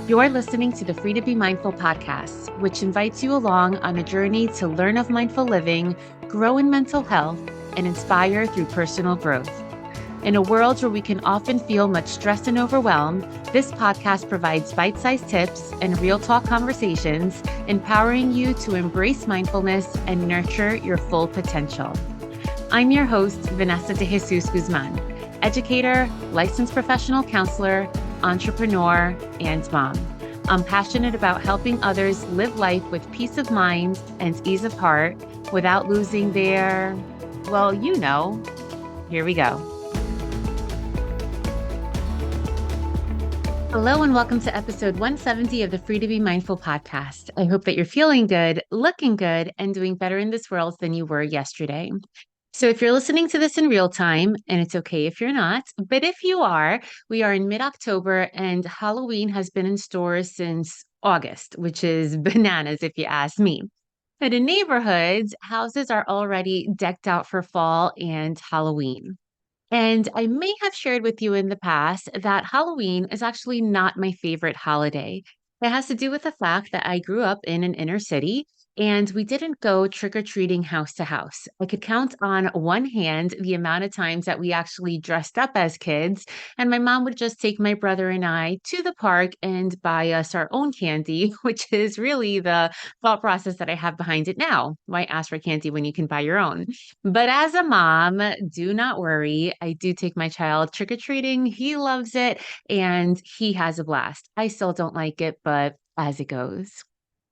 You're listening to the Free to Be Mindful podcast, which invites you along on a journey to learn of mindful living, grow in mental health, and inspire through personal growth. In a world where we can often feel much stress and overwhelm, this podcast provides bite-sized tips and real talk conversations, empowering you to embrace mindfulness and nurture your full potential. I'm your host, Vanessa De Jesus Guzman, educator, licensed professional counselor, entrepreneur, and mom. I'm passionate about helping others live life with peace of mind and ease of heart without losing their, well, here we go. Hello, and welcome to episode 170 of the Free to Be Mindful podcast. I hope that you're feeling good, looking good, and doing better in this world than you were yesterday. So if you're listening to this in real time, and it's okay if you're not, but if you are, we are in mid-October and Halloween has been in stores since August, which is bananas if you ask me. But in neighborhoods, houses are already decked out for fall and Halloween. And I may have shared with you in the past that Halloween is actually not my favorite holiday. It has to do with the fact that I grew up in an inner city and we didn't go trick or treating house to house. I could count on one hand the amount of times that we actually dressed up as kids, and my mom would just take my brother and I to the park and buy us our own candy, which is really the thought process that I have behind it now. Why ask for candy when you can buy your own? But as a mom, do not worry. I do take my child trick or treating. He loves it and he has a blast. I still don't like it, but as it goes.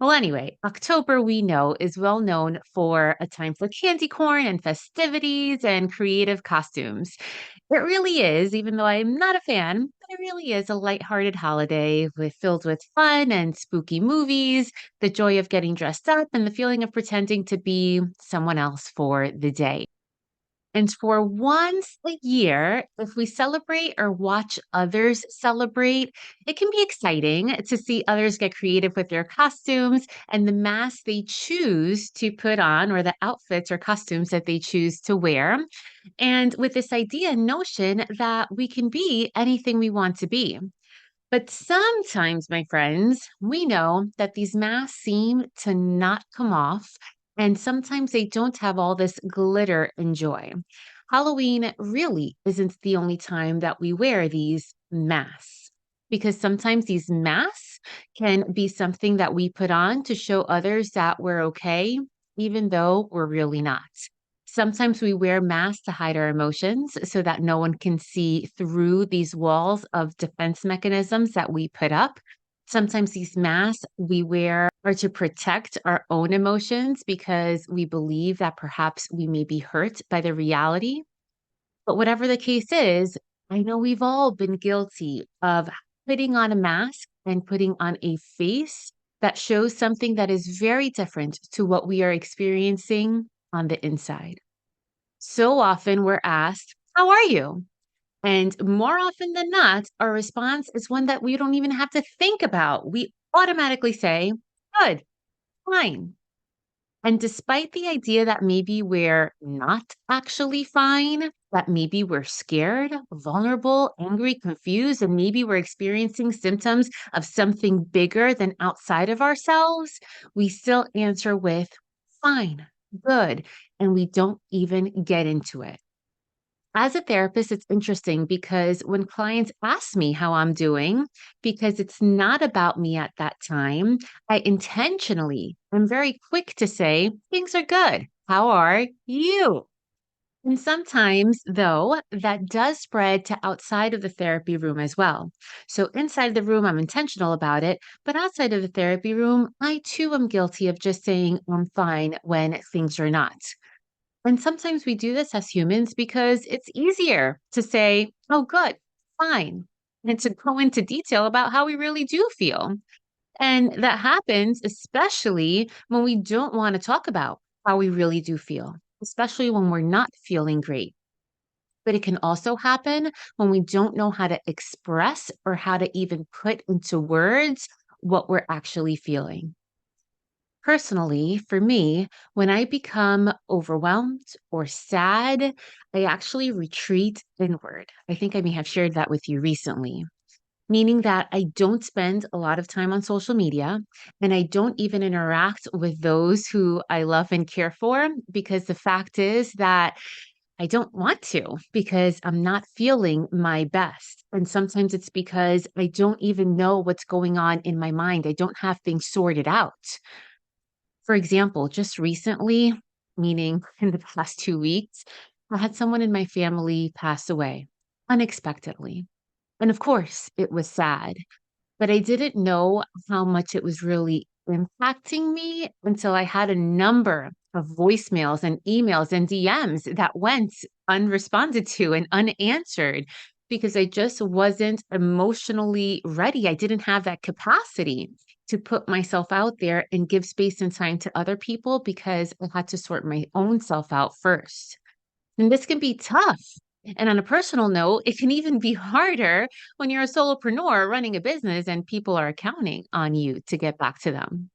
Well, anyway, October we know is well known for a time for candy corn and festivities and creative costumes. It really is, even though I'm not a fan, but it really is a lighthearted holiday filled with fun and spooky movies, the joy of getting dressed up, and the feeling of pretending to be someone else for the day. And for once a year, if we celebrate or watch others celebrate, it can be exciting to see others get creative with their costumes and the masks they choose to put on, or the outfits or costumes that they choose to wear. And with this idea and notion that we can be anything we want to be. But sometimes, my friends, we know that these masks seem to not come off, and sometimes they don't have all this glitter and joy. Halloween really isn't the only time that we wear these masks, because sometimes these masks can be something that we put on to show others that we're okay, even though we're really not. Sometimes we wear masks to hide our emotions so that no one can see through these walls of defense mechanisms that we put up. Sometimes these masks we wear are to protect our own emotions because we believe that perhaps we may be hurt by the reality. But whatever the case is, I know we've all been guilty of putting on a mask and putting on a face that shows something that is very different to what we are experiencing on the inside. So often we're asked, "How are you?" And more often than not, our response is one that we don't even have to think about. We automatically say, "Good, fine." And despite the idea that maybe we're not actually fine, that maybe we're scared, vulnerable, angry, confused, and maybe we're experiencing symptoms of something bigger than outside of ourselves, we still answer with fine, good, and we don't even get into it. As a therapist, it's interesting because when clients ask me how I'm doing, because it's not about me at that time, I intentionally am very quick to say, things are good. How are you? And sometimes, though, that does spread to outside of the therapy room as well. So inside the room, I'm intentional about it, but outside of the therapy room, I too am guilty of just saying I'm fine when things are not. And sometimes we do this as humans because it's easier to say, oh, good, fine, and to go into detail about how we really do feel. And that happens especially when we don't want to talk about how we really do feel, especially when we're not feeling great. But it can also happen when we don't know how to express or how to even put into words what we're actually feeling. Personally, for me, when I become overwhelmed or sad, I actually retreat inward. I think I may have shared that with you recently. meaning that I don't spend a lot of time on social media and I don't even interact with those who I love and care for because the fact is that I don't want to because I'm not feeling my best. And sometimes it's because I don't even know what's going on in my mind. I don't have things sorted out. For example, just recently, meaning in the past 2 weeks, I had someone in my family pass away unexpectedly. And of course, it was sad, but I didn't know how much it was really impacting me until I had a number of voicemails and emails and DMs that went unresponded to and unanswered because I just wasn't emotionally ready. I didn't have that capacity to put myself out there and give space and time to other people because I had to sort my own self out first. And this can be tough. And on a personal note, it can even be harder when you're a solopreneur running a business and people are counting on you to get back to them.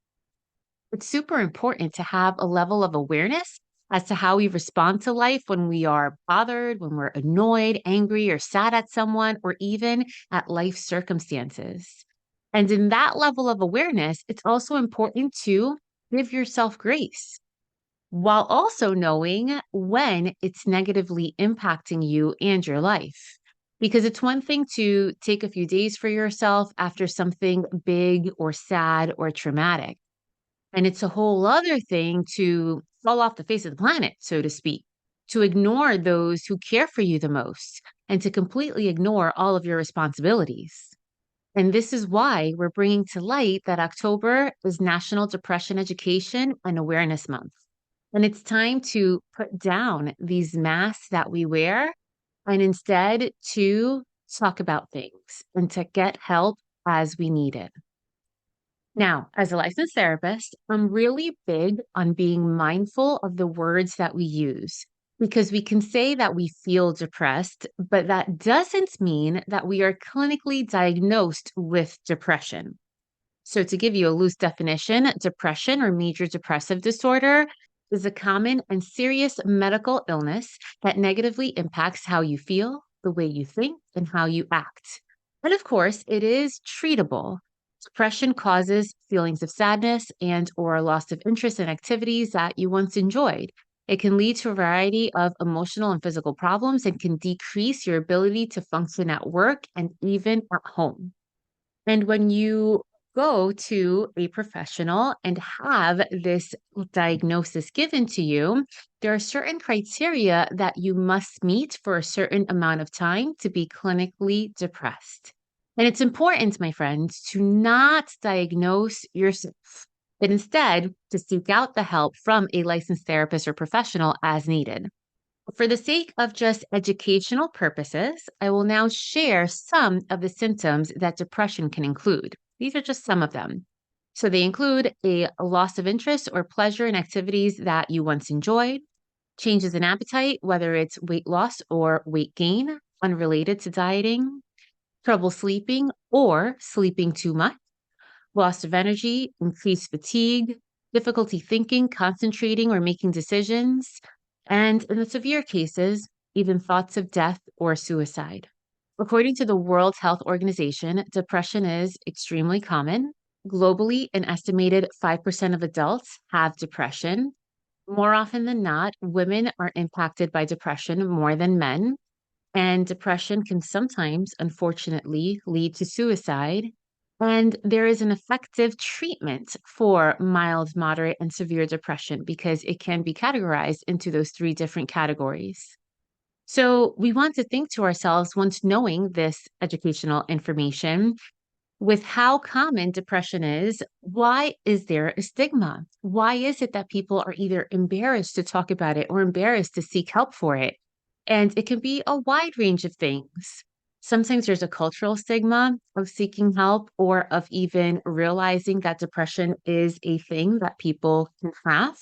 It's super important to have a level of awareness as to how we respond to life when we are bothered, when we're annoyed, angry, or sad at someone, or even at life circumstances. And in that level of awareness, it's also important to give yourself grace while also knowing when it's negatively impacting you and your life. Because it's one thing to take a few days for yourself after something big or sad or traumatic. And it's a whole other thing to fall off the face of the planet, so to speak, to ignore those who care for you the most, and to completely ignore all of your responsibilities. And this is why we're bringing to light that October is National Depression Education and Awareness Month. And it's time to put down these masks that we wear and instead to talk about things and to get help as we need it. Now, as a licensed therapist, I'm really big on being mindful of the words that we use because we can say that we feel depressed, but that doesn't mean that we are clinically diagnosed with depression. So, to give you a loose definition, depression or major depressive disorder is a common and serious medical illness that negatively impacts how you feel, the way you think, and how you act. And of course, it is treatable. Depression causes feelings of sadness and or loss of interest in activities that you once enjoyed. It can lead to a variety of emotional and physical problems and can decrease your ability to function at work and even at home. And when you go to a professional and have this diagnosis given to you, there are certain criteria that you must meet for a certain amount of time to be clinically depressed. And it's important, my friends, to not diagnose yourself, but instead to seek out the help from a licensed therapist or professional as needed. For the sake of just educational purposes, I will now share some of the symptoms that depression can include. These are just some of them. So they include a loss of interest or pleasure in activities that you once enjoyed, changes in appetite, whether it's weight loss or weight gain, unrelated to dieting, trouble sleeping or sleeping too much, loss of energy, increased fatigue, difficulty thinking, concentrating, or making decisions, and in the severe cases, even thoughts of death or suicide. According to the World Health Organization, depression is extremely common. Globally, an estimated 5% of adults have depression. More often than not, women are impacted by depression more than men. And depression can sometimes, unfortunately, lead to suicide. And there is an effective treatment for mild, moderate, and severe depression because it can be categorized into those three different categories. So we want to think to ourselves, once knowing this educational information, with how common depression is, why is there a stigma? Why is it that people are either embarrassed to talk about it or embarrassed to seek help for it? And it can be a wide range of things. Sometimes there's a cultural stigma of seeking help or of even realizing that depression is a thing that people can have.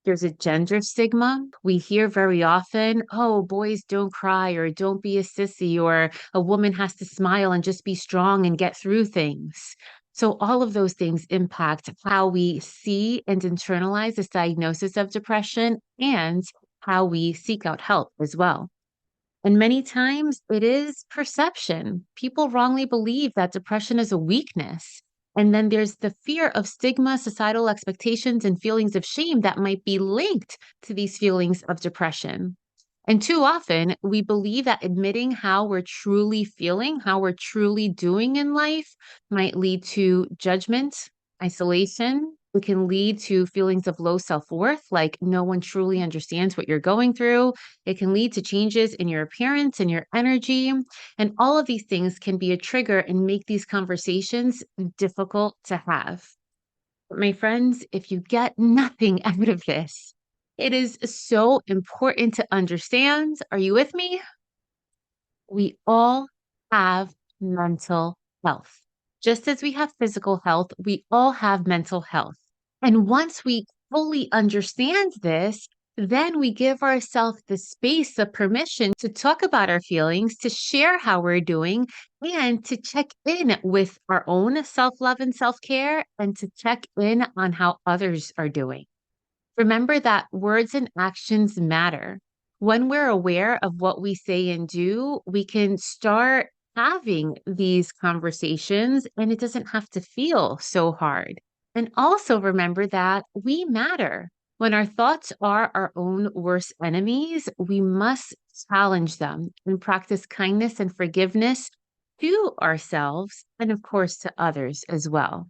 There's a gender stigma. We hear very often, oh, boys don't cry, or don't be a sissy, or a woman has to smile and just be strong and get through things. So, all of those things impact how we see and internalize this diagnosis of depression and how we seek out help as well. And many times it is perception. People wrongly believe that depression is a weakness. And then there's the fear of stigma, societal expectations, and feelings of shame that might be linked to these feelings of depression. And too often, we believe that admitting how we're truly feeling, how we're truly doing in life, might lead to judgment, isolation. It can lead to feelings of low self worth, like no one truly understands what you're going through. It can lead to changes in your appearance and your energy. And all of these things can be a trigger and make these conversations difficult to have. But my friends, if you get nothing out of this, it is so important to understand. Are you with me? We all have mental health. Just as we have physical health, we all have mental health. And once we fully understand this, then we give ourselves the space, the permission to talk about our feelings, to share how we're doing, and to check in with our own self love and self care, and to check in on how others are doing. Remember that words and actions matter. When we're aware of what we say and do, we can start having these conversations and it doesn't have to feel so hard. And also remember that we matter. When our thoughts are our own worst enemies, we must challenge them and practice kindness and forgiveness to ourselves and, of course, to others as well.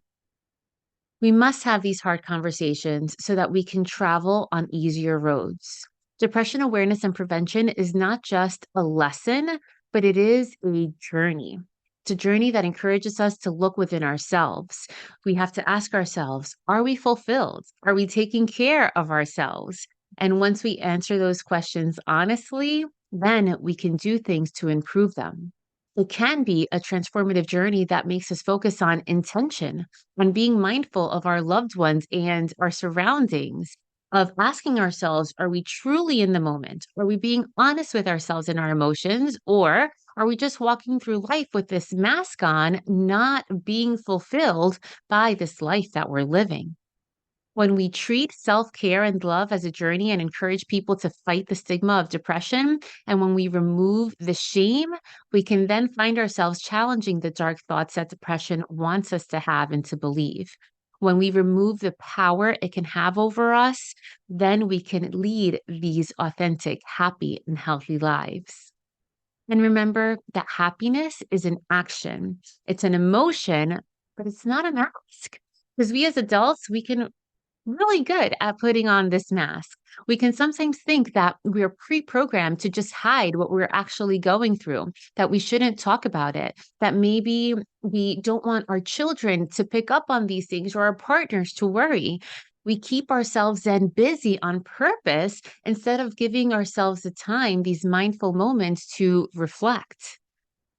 We must have these hard conversations so that we can travel on easier roads. Depression awareness and prevention is not just a lesson, but it is a journey. It's a journey that encourages us to look within ourselves. We have to ask ourselves, are we fulfilled? Are we taking care of ourselves? And once we answer those questions honestly, then we can do things to improve them. It can be a transformative journey that makes us focus on intention, on being mindful of our loved ones and our surroundings, of asking ourselves, are we truly in the moment? Are we being honest with ourselves and our emotions? Or are we just walking through life with this mask on, not being fulfilled by this life that we're living? When we treat self care and love as a journey and encourage people to fight the stigma of depression, and when we remove the shame, we can then find ourselves challenging the dark thoughts that depression wants us to have and to believe. When we remove the power it can have over us, then we can lead these authentic, happy, and healthy lives. And remember that happiness is an action, it's an emotion, but it's not a mask. Because we as adults, we can really good at putting on this mask. We can sometimes think that we're pre programmed to just hide what we're actually going through, that we shouldn't talk about it, that maybe we don't want our children to pick up on these things or our partners to worry. We keep ourselves then busy on purpose instead of giving ourselves the time, these mindful moments to reflect.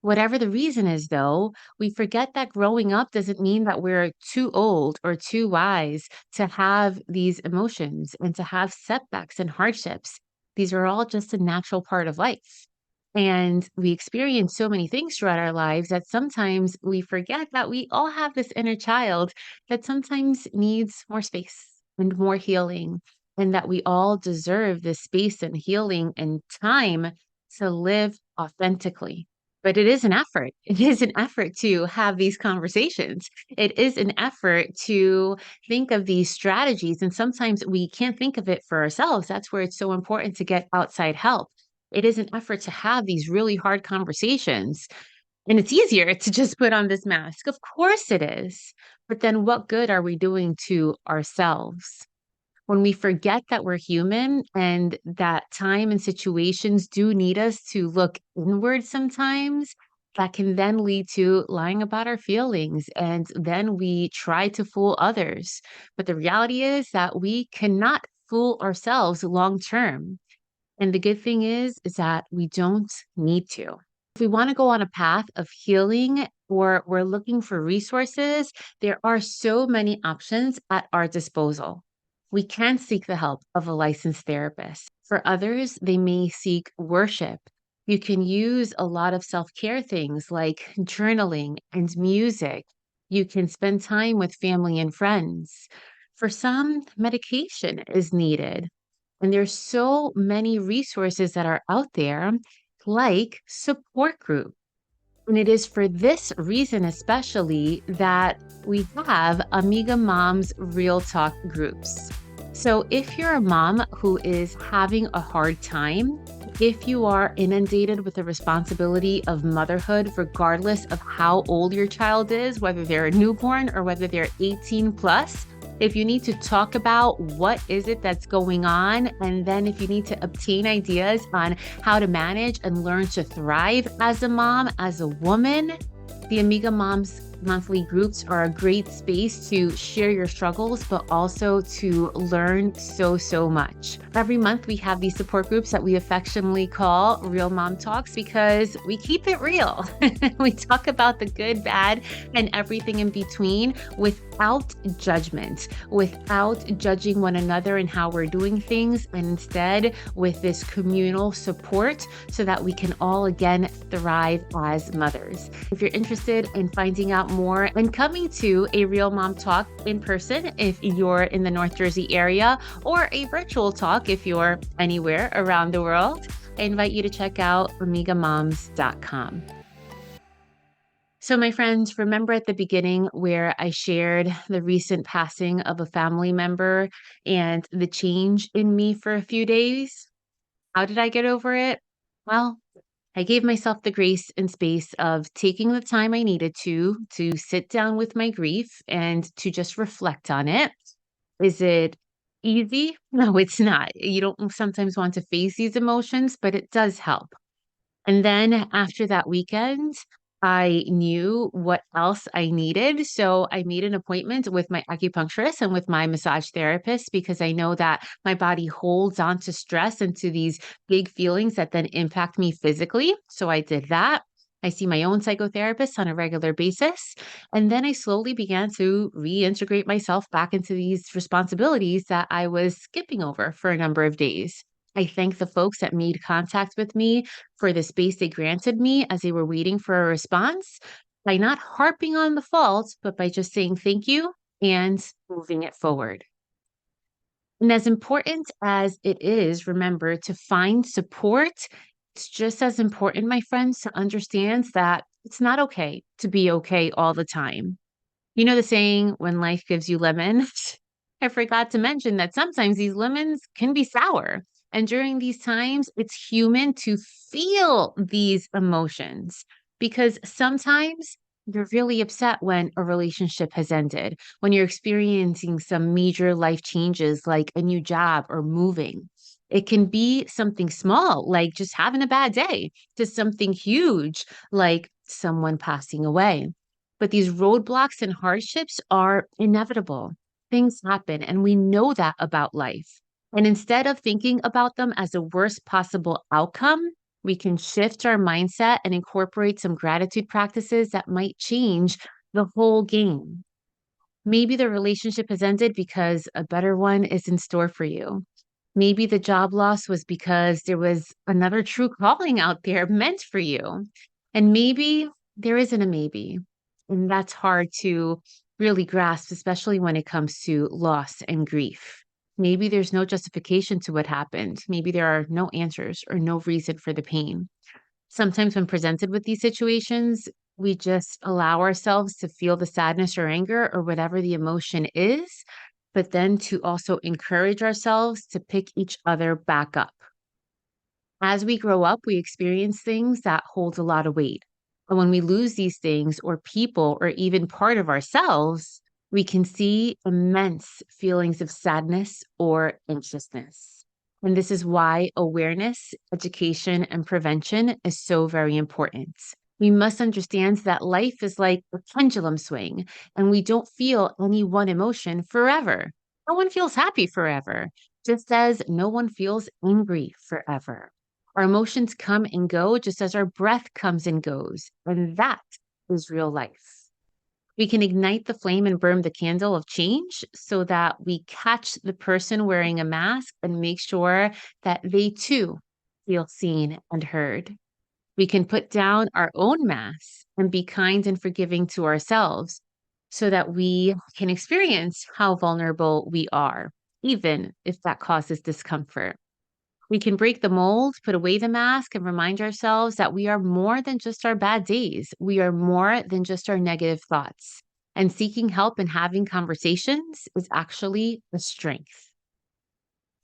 Whatever the reason is, though, we forget that growing up doesn't mean that we're too old or too wise to have these emotions and to have setbacks and hardships. These are all just a natural part of life. And we experience so many things throughout our lives that sometimes we forget that we all have this inner child that sometimes needs more space and more healing, and that we all deserve this space and healing and time to live authentically. But it is an effort. It is an effort to have these conversations. It is an effort to think of these strategies. And sometimes we can't think of it for ourselves. That's where it's so important to get outside help. It is an effort to have these really hard conversations. And it's easier to just put on this mask. Of course it is. But then what good are we doing to ourselves? When we forget that we're human and that time and situations do need us to look inward sometimes, that can then lead to lying about our feelings. And then we try to fool others. But the reality is that we cannot fool ourselves long term. And the good thing is that we don't need to. If we want to go on a path of healing or we're looking for resources, there are so many options at our disposal. We can seek the help of a licensed therapist. For others, they may seek worship. You can use a lot of self care things like journaling and music. You can spend time with family and friends. For some, medication is needed. And there's so many resources that are out there. like support group. And it is for this reason, especially, that we have Amiga Moms Real Talk groups. So if you're a mom who is having a hard time, if you are inundated with the responsibility of motherhood, regardless of how old your child is, whether they're a newborn or whether they're 18 plus, if you need to talk about what is it that's going on, and then if you need to obtain ideas on how to manage and learn to thrive as a mom, as a woman, the Amiga Moms monthly groups are a great space to share your struggles, but also to learn so much. Every month we have these support groups that we affectionately call Real Mom Talks because we keep it real. We talk about the good, bad, and everything in between without judgment, without judging one another and how we're doing things, and instead with this communal support so that we can all again thrive as mothers. If you're interested in finding out more and coming to a Real Mom Talk in person, if you're in the North Jersey area, or a virtual talk if you're anywhere around the world, I invite you to check out amigamoms.com. So my friends, remember at the beginning where I shared the recent passing of a family member and the change in me for a few days? How did I get over it? Well, I gave myself the grace and space of taking the time I needed to sit down with my grief and to just reflect on it. Is it easy? No, it's not. You don't sometimes want to face these emotions, but it does help. And then after that weekend, I knew what else I needed. So I made an appointment with my acupuncturist and with my massage therapist because I know that my body holds on to stress and to these big feelings that then impact me physically. So I did that. I see my own psychotherapist on a regular basis. And then I slowly began to reintegrate myself back into these responsibilities that I was skipping over for a number of days. I thank the folks that made contact with me for the space they granted me as they were waiting for a response by not harping on the fault, but by just saying thank you and moving it forward. And as important as it is, remember to find support, it's just as important, my friends, to understand that it's not okay to be okay all the time. You know the saying, when life gives you lemons? I forgot to mention that sometimes these lemons can be sour. And during these times, it's human to feel these emotions because sometimes you're really upset when a relationship has ended, when you're experiencing some major life changes like a new job or moving. It can be something small, like just having a bad day, to something huge, like someone passing away. But these roadblocks and hardships are inevitable. Things happen, and we know that about life. And instead of thinking about them as the worst possible outcome, we can shift our mindset and incorporate some gratitude practices that might change the whole game. Maybe the relationship has ended because a better one is in store for you. Maybe the job loss was because there was another true calling out there meant for you. And maybe there isn't a maybe. And that's hard to really grasp, especially when it comes to loss and grief. Maybe there's no justification to what happened. Maybe there are no answers or no reason for the pain. Sometimes, when presented with these situations, we just allow ourselves to feel the sadness or anger or whatever the emotion is, but then to also encourage ourselves to pick each other back up. As we grow up, we experience things that hold a lot of weight. And when we lose these things, or people, or even part of ourselves, we can see immense feelings of sadness or anxiousness. And this is why awareness, education, and prevention is so very important. We must understand that life is like a pendulum swing, and we don't feel any one emotion forever. No one feels happy forever, just as no one feels angry forever. Our emotions come and go just as our breath comes and goes, and that is real life. We can ignite the flame and burn the candle of change so that we catch the person wearing a mask and make sure that they too feel seen and heard. We can put down our own masks and be kind and forgiving to ourselves so that we can experience how vulnerable we are, even if that causes discomfort. We can break the mold, put away the mask, and remind ourselves that we are more than just our bad days. We are more than just our negative thoughts. And seeking help and having conversations is actually a strength.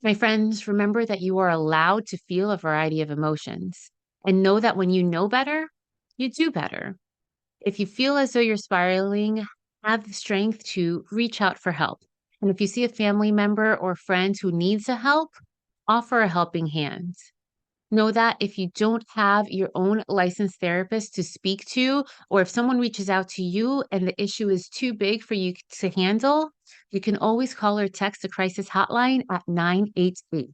My friends, remember that you are allowed to feel a variety of emotions and know that when you know better, you do better. If you feel as though you're spiraling, have the strength to reach out for help. And if you see a family member or friend who needs a help, offer a helping hand. Know that if you don't have your own licensed therapist to speak to, or if someone reaches out to you and the issue is too big for you to handle, you can always call or text the crisis hotline at 988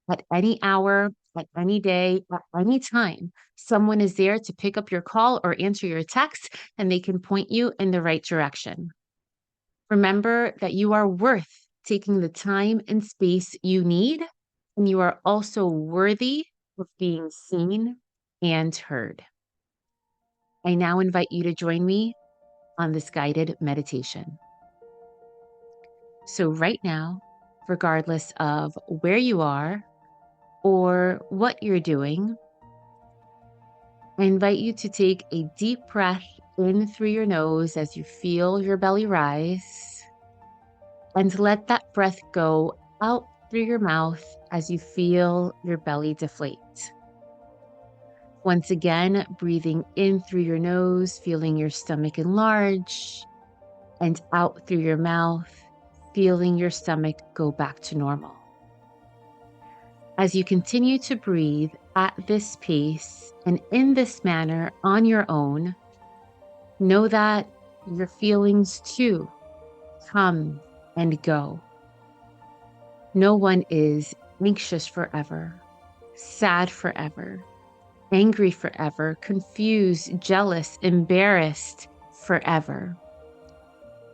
at any hour, at any day, at any time. Someone is there to pick up your call or answer your text, and they can point you in the right direction. Remember that you are worth taking the time and space you need, and you are also worthy of being seen and heard. I now invite you to join me on this guided meditation. So, right now, regardless of where you are or what you're doing, I invite you to take a deep breath in through your nose as you feel your belly rise, and let that breath go out through your mouth as you feel your belly deflate. Once again, breathing in through your nose, feeling your stomach enlarge, and out through your mouth, feeling your stomach go back to normal. As you continue to breathe at this pace and in this manner on your own, know that your feelings too come and go. No one is anxious forever, sad forever, angry forever, confused, jealous, embarrassed forever.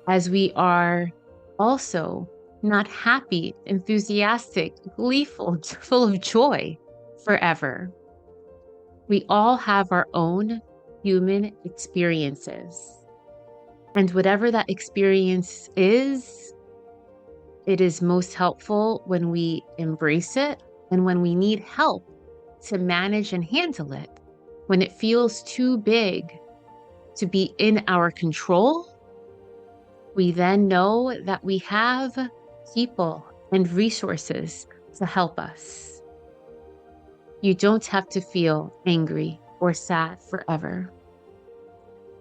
As we are also not happy, enthusiastic, gleeful, full of joy forever. We all have our own human experiences. And whatever that experience is, it is most helpful when we embrace it and when we need help to manage and handle it. When it feels too big to be in our control, we then know that we have people and resources to help us. You don't have to feel angry or sad forever.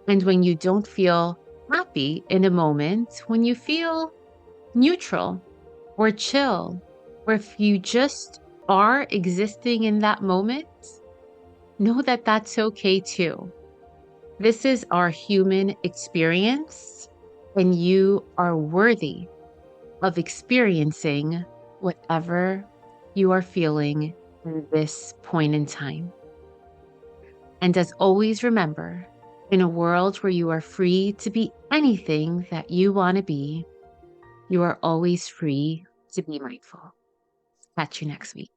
And when you don't feel happy in a moment, when you feel neutral or chill, or if you just are existing in that moment, know that that's okay too. This is our human experience, and you are worthy of experiencing whatever you are feeling in this point in time. And as always, remember, in a world where you are free to be anything that you want to be, you are always free to be mindful. Catch you next week.